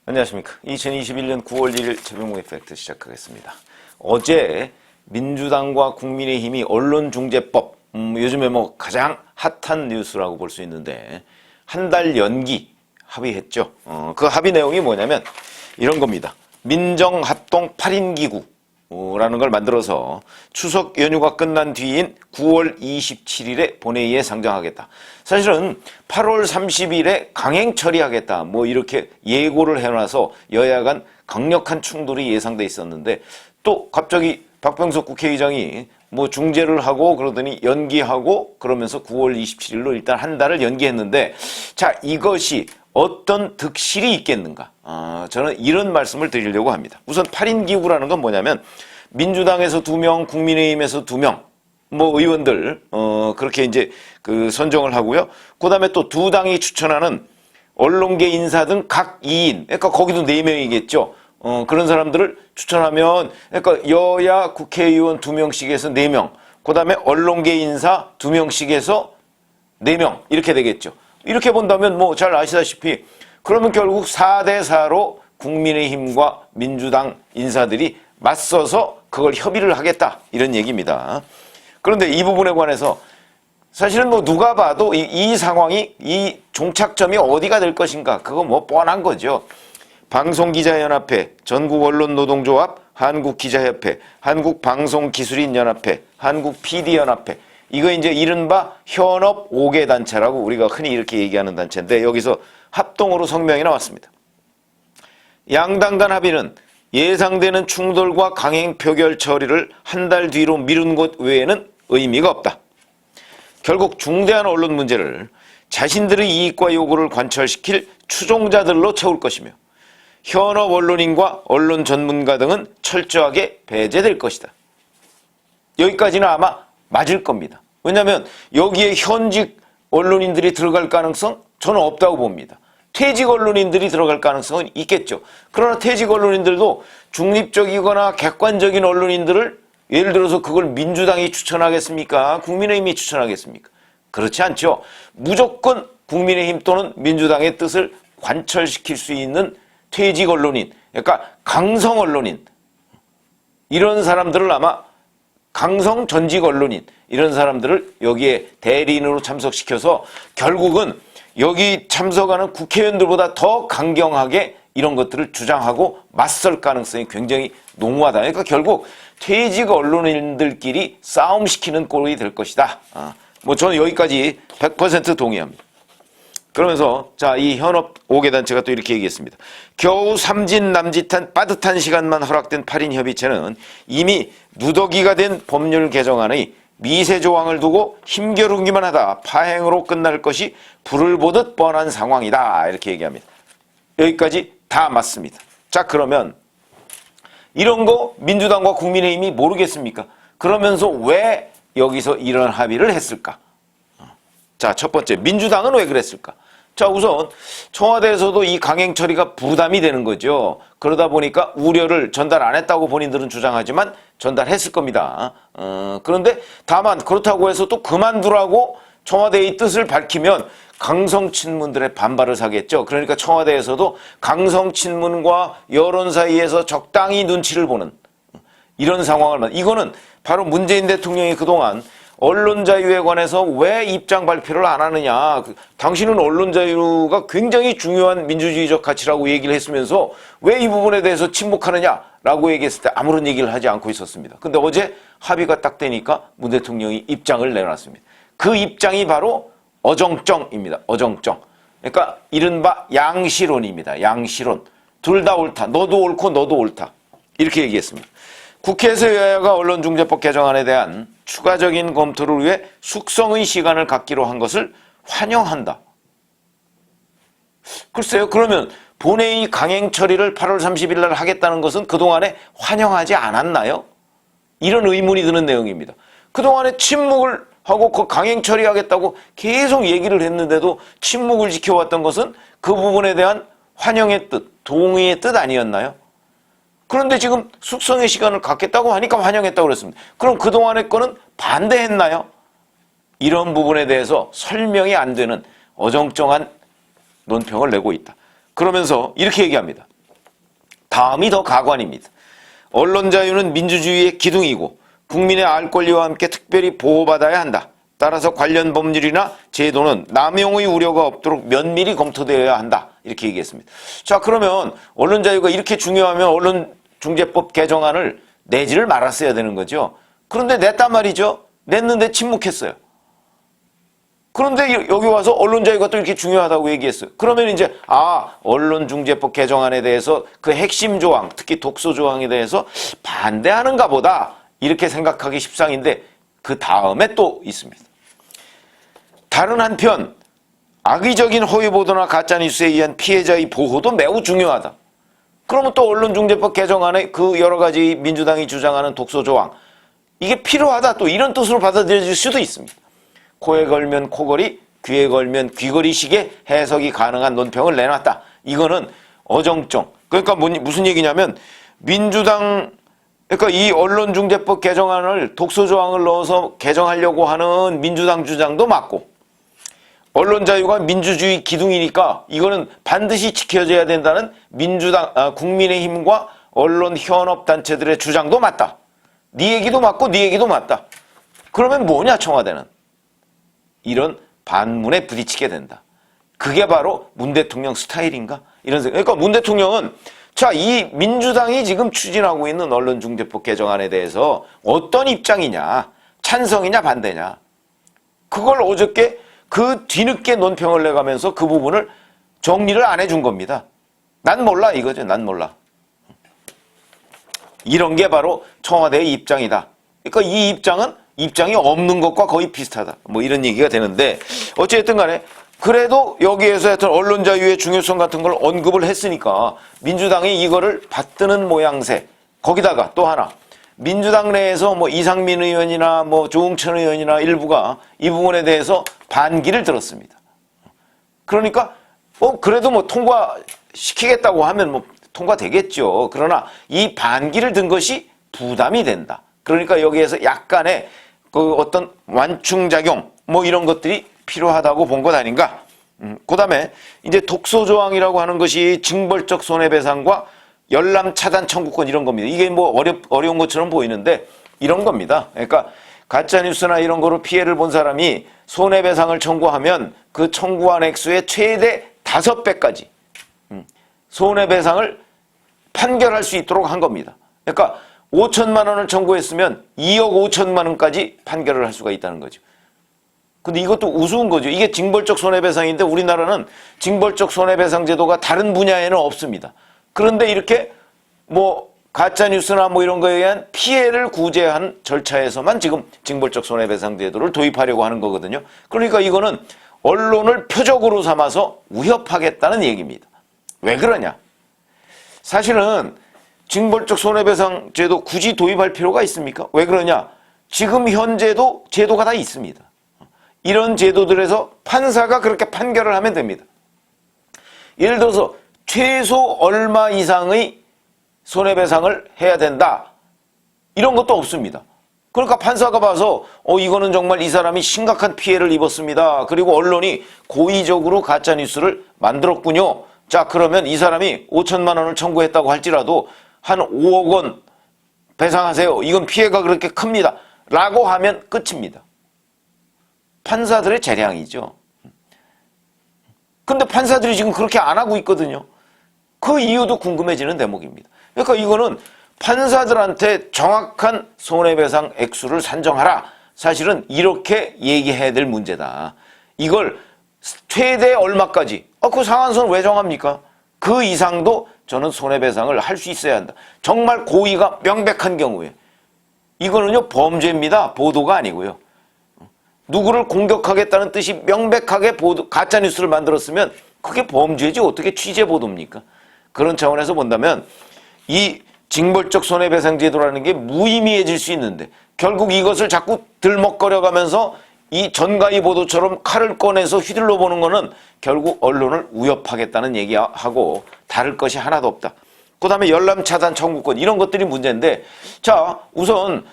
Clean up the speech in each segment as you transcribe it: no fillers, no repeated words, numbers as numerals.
안녕하십니까. 2021년 9월 1일 최병무의 팩트 시작하겠습니다. 어제 민주당과 국민의힘이 언론중재법, 요즘에 가장 핫한 뉴스라고 볼 수 있는데 한 달 연기 합의했죠. 그 합의 내용이 뭐냐면 이런 겁니다. 민정합동 8인 기구라는 걸 만들어서 추석 연휴가 끝난 뒤인 9월 27일에 본회의에 상정하겠다. 사실은 8월 30일에 강행 처리하겠다. 이렇게 예고를 해놔서 여야 간 강력한 충돌이 예상돼 있었는데 또 갑자기 박병석 국회의장이 중재를 하고 그러더니 연기하고 그러면서 9월 27일로 일단 한 달을 연기했는데 자, 이것이 어떤 득실이 있겠는가? 저는 이런 말씀을 드리려고 합니다. 우선 8인 기구라는 건 뭐냐면 민주당에서 2명, 국민의힘에서 2명, 의원들, 그렇게 이제 선정을 하고요. 그 다음에 또 두 당이 추천하는 언론계 인사 등 각 2인, 그러니까 거기도 4명이겠죠. 그런 사람들을 추천하면, 그러니까 여야 국회의원 2명씩에서 4명, 그 다음에 언론계 인사 2명씩에서 4명, 이렇게 되겠죠. 이렇게 본다면 잘 아시다시피, 그러면 결국 4대4로 국민의힘과 민주당 인사들이 맞서서 그걸 협의를 하겠다. 이런 얘기입니다. 그런데 이 부분에 관해서 사실은 누가 봐도 이 상황이, 이 종착점이 어디가 될 것인가. 그거 뻔한 거죠. 방송기자연합회, 전국언론노동조합, 한국기자협회, 한국방송기술인연합회, 한국PD연합회. 이거 이제 이른바 현업 5개 단체라고 우리가 흔히 이렇게 얘기하는 단체인데 여기서 합동으로 성명이 나왔습니다. 양당 간 합의는 예상되는 충돌과 강행 표결 처리를 한 달 뒤로 미룬 것 외에는 의미가 없다. 결국 중대한 언론 문제를 자신들의 이익과 요구를 관철시킬 추종자들로 채울 것이며 현업 언론인과 언론 전문가 등은 철저하게 배제될 것이다. 여기까지는 아마 맞을 겁니다. 왜냐하면 여기에 현직 언론인들이 들어갈 가능성 저는 없다고 봅니다. 퇴직 언론인들이 들어갈 가능성은 있겠죠. 그러나 퇴직 언론인들도 중립적이거나 객관적인 언론인들을 예를 들어서 그걸 민주당이 추천하겠습니까? 국민의힘이 추천하겠습니까? 그렇지 않죠. 무조건 국민의힘 또는 민주당의 뜻을 관철시킬 수 있는 퇴직 언론인, 그러니까 강성 언론인, 이런 사람들을 아마 강성 전직 언론인, 이런 사람들을 여기에 대리인으로 참석시켜서 결국은 여기 참석하는 국회의원들보다 더 강경하게 이런 것들을 주장하고 맞설 가능성이 굉장히 농후하다. 그러니까 결국 퇴직 언론인들끼리 싸움시키는 꼴이 될 것이다. 저는 여기까지 100% 동의합니다. 그러면서 자, 이 현업 5개 단체가 또 이렇게 얘기했습니다. 겨우 삼진남짓한 빠듯한 시간만 허락된 8인 협의체는 이미 누더기가 된 법률 개정안의 미세 조항을 두고 힘겨루기만 하다 파행으로 끝날 것이 불을 보듯 뻔한 상황이다. 이렇게 얘기합니다. 여기까지 다 맞습니다. 자, 그러면 이런 거 민주당과 국민의힘이 모르겠습니까? 그러면서 왜 여기서 이런 합의를 했을까? 자, 첫 번째, 민주당은 왜 그랬을까? 자, 우선 청와대에서도 이 강행 처리가 부담이 되는 거죠. 그러다 보니까 우려를 전달 안 했다고 본인들은 주장하지만 전달했을 겁니다. 그런데 다만 그렇다고 해서 또 그만두라고 청와대의 뜻을 밝히면 강성 친문들의 반발을 사겠죠. 그러니까 청와대에서도 강성 친문과 여론 사이에서 적당히 눈치를 보는 이런 상황을 이거는 바로 문재인 대통령이 그동안 언론 자유에 관해서 왜 입장 발표를 안 하느냐. 당신은 언론 자유가 굉장히 중요한 민주주의적 가치라고 얘기를 했으면서 왜 이 부분에 대해서 침묵하느냐라고 얘기했을 때 아무런 얘기를 하지 않고 있었습니다. 근데 어제 합의가 딱 되니까 문 대통령이 입장을 내놨습니다. 그 입장이 바로 어정쩡입니다. 어정쩡. 그러니까 이른바 양시론입니다. 양시론. 둘 다 옳다. 너도 옳고 너도 옳다. 이렇게 얘기했습니다. 국회에서 여야가 언론중재법 개정안에 대한 추가적인 검토를 위해 숙성의 시간을 갖기로 한 것을 환영한다. 글쎄요. 그러면 본회의 강행 처리를 8월 30일 날 하겠다는 것은 그동안에 환영하지 않았나요? 이런 의문이 드는 내용입니다. 그동안에 침묵을 하고 그 강행 처리하겠다고 계속 얘기를 했는데도 침묵을 지켜왔던 것은 그 부분에 대한 환영의 뜻, 동의의 뜻 아니었나요? 그런데 지금 숙성의 시간을 갖겠다고 하니까 환영했다고 그랬습니다. 그럼 그동안의 거는 반대했나요? 이런 부분에 대해서 설명이 안 되는 어정쩡한 논평을 내고 있다. 그러면서 이렇게 얘기합니다. 다음이 더 가관입니다. 언론 자유는 민주주의의 기둥이고 국민의 알 권리와 함께 특별히 보호받아야 한다. 따라서 관련 법률이나 제도는 남용의 우려가 없도록 면밀히 검토되어야 한다. 이렇게 얘기했습니다. 자, 그러면 언론 자유가 이렇게 중요하면 언론중재법 개정안을 내지를 말았어야 되는 거죠. 그런데 냈단 말이죠. 냈는데 침묵했어요. 그런데 여기 와서 언론 자유가 또 이렇게 중요하다고 얘기했어요. 그러면 이제 언론중재법 개정안에 대해서 그 핵심 조항, 특히 독소 조항에 대해서 반대하는가 보다 이렇게 생각하기 십상인데 그 다음에 또 있습니다. 다른 한편 악의적인 허위보도나 가짜뉴스에 의한 피해자의 보호도 매우 중요하다. 그러면 또 언론중재법 개정안에 그 여러 가지 민주당이 주장하는 독소 조항 이게 필요하다 또 이런 뜻으로 받아들여질 수도 있습니다. 코에 걸면 코걸이, 귀에 걸면 귀걸이식의 해석이 가능한 논평을 내놨다. 이거는 어정쩡. 그러니까 무슨 얘기냐면 민주당 그러니까 이 언론중재법 개정안을 독소 조항을 넣어서 개정하려고 하는 민주당 주장도 맞고 언론 자유가 민주주의 기둥이니까 이거는 반드시 지켜져야 된다는 국민의힘과 언론 현업단체들의 주장도 맞다. 네 얘기도 맞고 네 얘기도 맞다. 그러면 뭐냐 청와대는. 이런 반문에 부딪히게 된다. 그게 바로 문 대통령 스타일인가? 이런 생각. 그러니까 문 대통령은 자, 이 민주당이 지금 추진하고 있는 언론중재법 개정안에 대해서 어떤 입장이냐, 찬성이냐, 반대냐. 그걸 어저께 그 뒤늦게 논평을 내가면서 그 부분을 정리를 안 해준 겁니다. 난 몰라 이거죠. 난 몰라. 이런 게 바로 청와대의 입장이다. 그러니까 이 입장이 없는 것과 거의 비슷하다. 뭐 이런 얘기가 되는데 어쨌든 간에 그래도 여기에서 하여튼 언론 자유의 중요성 같은 걸 언급을 했으니까 민주당이 이거를 받드는 모양새. 거기다가 또 하나 민주당 내에서 뭐 이상민 의원이나 뭐 조응천 의원이나 일부가 이 부분에 대해서 반기를 들었습니다. 그러니까 그래도 뭐 통과시키겠다고 하면 뭐 통과되겠죠. 그러나 이 반기를 든 것이 부담이 된다. 그러니까 여기에서 약간의 그 어떤 완충작용 뭐 이런 것들이 필요하다고 본 것 아닌가. 그 다음에 이제 독소조항이라고 하는 것이 징벌적 손해배상과 열람 차단 청구권 이런 겁니다. 이게 뭐 어려운 것처럼 보이는데 이런 겁니다. 그러니까 가짜뉴스나 이런 거로 피해를 본 사람이 손해배상을 청구하면 그 청구한 액수의 최대 5배까지 손해배상을 판결할 수 있도록 한 겁니다. 그러니까 5천만 원을 청구했으면 2억 5천만 원까지 판결을 할 수가 있다는 거죠. 근데 이것도 우스운 거죠. 이게 징벌적 손해배상인데 우리나라는 징벌적 손해배상 제도가 다른 분야에는 없습니다. 그런데 이렇게 뭐 가짜뉴스나 뭐 이런 거에 의한 피해를 구제한 절차에서만 지금 징벌적 손해배상 제도를 도입하려고 하는 거거든요. 그러니까 이거는 언론을 표적으로 삼아서 위협하겠다는 얘기입니다. 왜 그러냐? 사실은 징벌적 손해배상 제도 굳이 도입할 필요가 있습니까? 왜 그러냐? 지금 현재도 제도가 다 있습니다. 이런 제도들에서 판사가 그렇게 판결을 하면 됩니다. 예를 들어서 최소 얼마 이상의 손해배상을 해야 된다. 이런 것도 없습니다. 그러니까 판사가 봐서 이거는 정말 이 사람이 심각한 피해를 입었습니다. 그리고 언론이 고의적으로 가짜뉴스를 만들었군요. 자, 그러면 이 사람이 5천만 원을 청구했다고 할지라도 한 5억 원 배상하세요. 이건 피해가 그렇게 큽니다. 라고 하면 끝입니다. 판사들의 재량이죠. 근데 판사들이 지금 그렇게 안 하고 있거든요. 그 이유도 궁금해지는 대목입니다. 그러니까 이거는 판사들한테 정확한 손해배상 액수를 산정하라. 사실은 이렇게 얘기해야 될 문제다. 이걸 최대 얼마까지? 그 상한선 왜 정합니까? 그 이상도 저는 손해배상을 할 수 있어야 한다. 정말 고의가 명백한 경우에. 이거는요 범죄입니다. 보도가 아니고요. 누구를 공격하겠다는 뜻이 명백하게 가짜뉴스를 만들었으면 그게 범죄지 어떻게 취재보도입니까? 그런 차원에서 본다면 이 징벌적 손해배상 제도라는 게 무의미해질 수 있는데 결국 이것을 자꾸 들먹거려가면서 이 전가의 보도처럼 칼을 꺼내서 휘둘러 보는 거는 결국 언론을 위협하겠다는 얘기하고 다를 것이 하나도 없다. 그 다음에 열람 차단 청구권 이런 것들이 문제인데 자 우선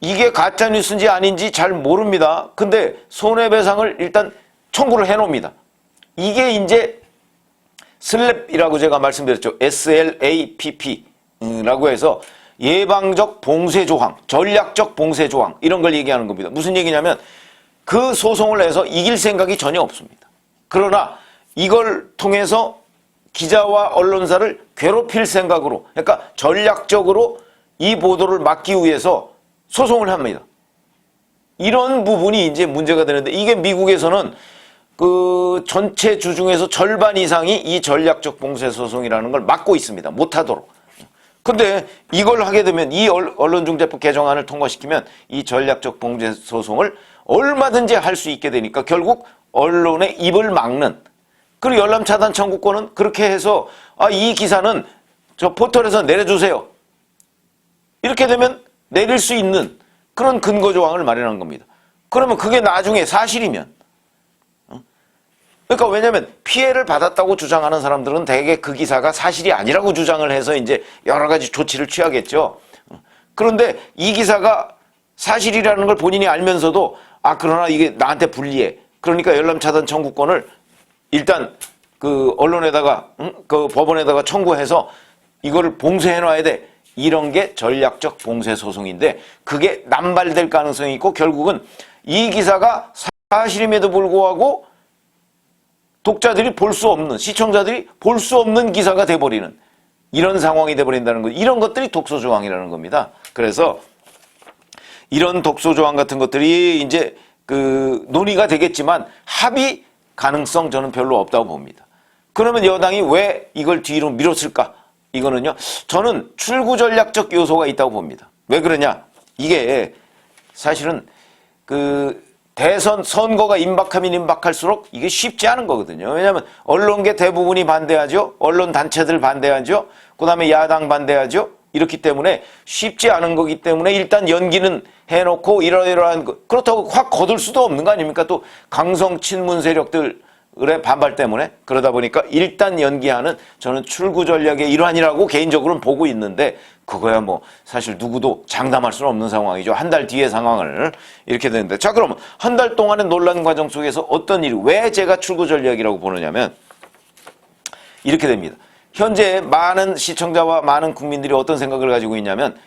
이게 가짜뉴스인지 아닌지 잘 모릅니다. 근데 손해배상을 일단 청구를 해놓습니다. 이게 이제 슬랩이라고 제가 말씀드렸죠. SLAPP라고 해서 예방적 봉쇄 조항, 전략적 봉쇄 조항 이런 걸 얘기하는 겁니다. 무슨 얘기냐면 그 소송을 해서 이길 생각이 전혀 없습니다. 그러나 이걸 통해서 기자와 언론사를 괴롭힐 생각으로, 그러니까 전략적으로 이 보도를 막기 위해서 소송을 합니다. 이런 부분이 이제 문제가 되는데, 이게 미국에서는 그 전체 주 중에서 절반 이상이 이 전략적 봉쇄 소송이라는 걸 막고 있습니다. 못하도록. 근데 이걸 하게 되면, 이 언론중재법 개정안을 통과시키면 이 전략적 봉쇄 소송을 얼마든지 할 수 있게 되니까 결국 언론의 입을 막는, 그리고 열람차단 청구권은 그렇게 해서 이 기사는 저 포털에서 내려주세요. 이렇게 되면 내릴 수 있는 그런 근거 조항을 마련한 겁니다. 그러면 그게 나중에 사실이면, 그러니까 왜냐하면 피해를 받았다고 주장하는 사람들은 대개 그 기사가 사실이 아니라고 주장을 해서 이제 여러 가지 조치를 취하겠죠. 그런데 이 기사가 사실이라는 걸 본인이 알면서도 그러나 이게 나한테 불리해. 그러니까 열람차단 청구권을 일단 그 언론에다가 그 법원에다가 청구해서 이거를 봉쇄해놔야 돼. 이런 게 전략적 봉쇄 소송인데, 그게 남발될 가능성이 있고 결국은 이 기사가 사실임에도 불구하고 독자들이 볼 수 없는, 시청자들이 볼 수 없는 기사가 돼버리는 이런 상황이 돼버린다는 거, 이런 것들이 독소조항이라는 겁니다. 그래서 이런 독소조항 같은 것들이 이제 그 논의가 되겠지만 합의 가능성 저는 별로 없다고 봅니다. 그러면 여당이 왜 이걸 뒤로 밀었을까? 이거는요, 저는 출구 전략적 요소가 있다고 봅니다. 왜 그러냐? 이게 사실은 그 대선 선거가 임박하면 임박할수록 이게 쉽지 않은 거거든요. 왜냐하면 언론계 대부분이 반대하죠. 언론 단체들 반대하죠. 그다음에 야당 반대하죠. 이렇기 때문에 쉽지 않은 거기 때문에 일단 연기는 해놓고 이러이러한 거, 그렇다고 확 거둘 수도 없는 거 아닙니까? 또 강성 친문 세력들의 반발 때문에. 그러다 보니까 일단 연기하는, 저는 출구 전략의 일환이라고 개인적으로는 보고 있는데, 그거야 뭐 사실 누구도 장담할 수는 없는 상황이죠. 한 달 뒤의 상황을 이렇게 되는데, 자 그러면 한 달 동안의 논란 과정 속에서 어떤 일이, 왜 제가 출구 전략이라고 보느냐면 이렇게 됩니다. 현재 많은 시청자와 많은 국민들이 어떤 생각을 가지고 있냐면,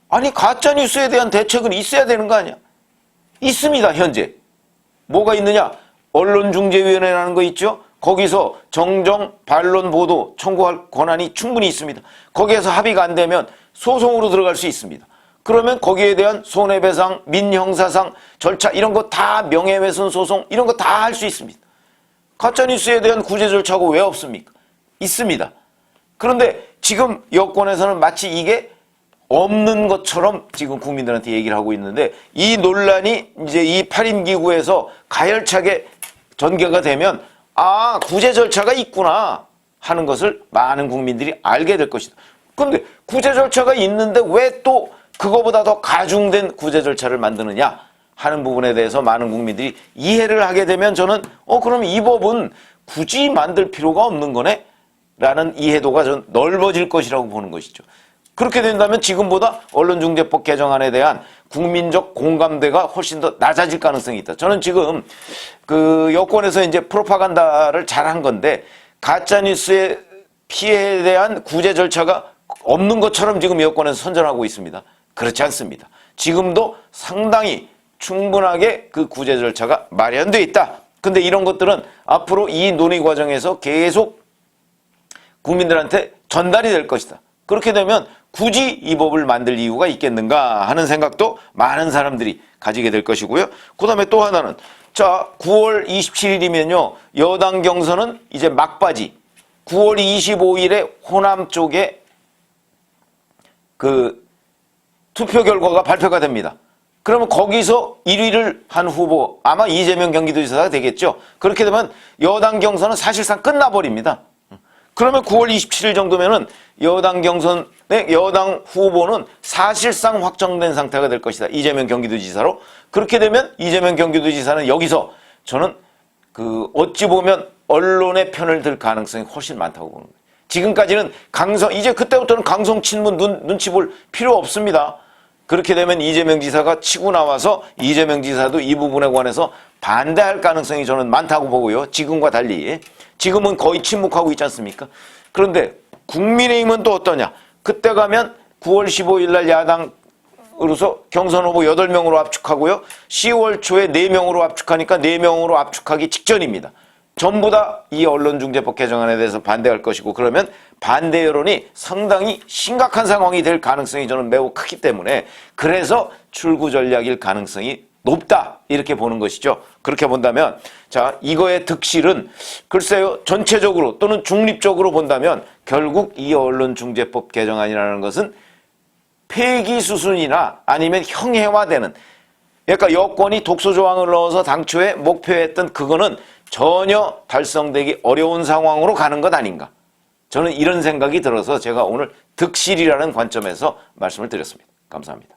아니 가짜뉴스에 대한 대책은 있어야 되는 거 아니야? 있습니다. 현재 뭐가 있느냐? 언론중재위원회라는 거 있죠? 거기서 정정, 반론, 보도 청구할 권한이 충분히 있습니다. 거기에서 합의가 안 되면 소송으로 들어갈 수 있습니다. 그러면 거기에 대한 손해배상, 민형사상 절차 이런 거 다, 명예훼손 소송 이런 거 다 할 수 있습니다. 가짜뉴스에 대한 구제 절차가 왜 없습니까? 있습니다. 그런데 지금 여권에서는 마치 이게 없는 것처럼 지금 국민들한테 얘기를 하고 있는데, 이 논란이 이제 이 8임기구에서 가열차게 전개가 되면 구제 절차가 있구나 하는 것을 많은 국민들이 알게 될 것이다. 그런데 구제 절차가 있는데 왜 또 그거보다 더 가중된 구제 절차를 만드느냐 하는 부분에 대해서 많은 국민들이 이해를 하게 되면, 저는 그럼 이 법은 굳이 만들 필요가 없는 거네 라는 이해도가 좀 넓어질 것이라고 보는 것이죠. 그렇게 된다면 지금보다 언론중재법 개정안에 대한 국민적 공감대가 훨씬 더 낮아질 가능성이 있다. 저는 지금 그 여권에서 이제 프로파간다를 잘한 건데, 가짜뉴스의 피해에 대한 구제 절차가 없는 것처럼 지금 여권에서 선전하고 있습니다. 그렇지 않습니다. 지금도 상당히 충분하게 그 구제 절차가 마련되어 있다. 근데 이런 것들은 앞으로 이 논의 과정에서 계속 국민들한테 전달이 될 것이다. 그렇게 되면 굳이 이 법을 만들 이유가 있겠는가 하는 생각도 많은 사람들이 가지게 될 것이고요. 그 다음에 또 하나는, 자 9월 27일이면요 여당 경선은 이제 막바지, 9월 25일에 호남 쪽에 그 투표 결과가 발표가 됩니다. 그러면 거기서 1위를 한 후보, 아마 이재명 경기도지사가 되겠죠. 그렇게 되면 여당 경선은 사실상 끝나버립니다. 그러면 9월 27일 정도면은 여당 경선의 여당 후보는 사실상 확정된 상태가 될 것이다. 이재명 경기도지사로. 그렇게 되면 이재명 경기도지사는 여기서 저는 그 어찌 보면 언론의 편을 들 가능성이 훨씬 많다고 보는 거예요. 지금까지는 이제 그때부터는 강성 친문 눈치 볼 필요 없습니다. 그렇게 되면 이재명 지사가 치고 나와서 이재명 지사도 이 부분에 관해서 반대할 가능성이 저는 많다고 보고요. 지금과 달리. 지금은 거의 침묵하고 있지 않습니까? 그런데 국민의힘은 또 어떠냐? 그때 가면 9월 15일 날 야당으로서 경선 후보 8명으로 압축하고요. 10월 초에 4명으로 압축하니까 4명으로 압축하기 직전입니다. 전부 다 이 언론중재법 개정안에 대해서 반대할 것이고, 그러면 반대 여론이 상당히 심각한 상황이 될 가능성이 저는 매우 크기 때문에, 그래서 출구 전략일 가능성이 높다 이렇게 보는 것이죠. 그렇게 본다면 자, 이거의 득실은 글쎄요, 전체적으로 또는 중립적으로 본다면 결국 이 언론중재법 개정안이라는 것은 폐기 수순이나 아니면 형해화되는, 그러니까 여권이 독소조항을 넣어서 당초에 목표했던 그거는 전혀 달성되기 어려운 상황으로 가는 것 아닌가. 저는 이런 생각이 들어서 제가 오늘 득실이라는 관점에서 말씀을 드렸습니다. 감사합니다.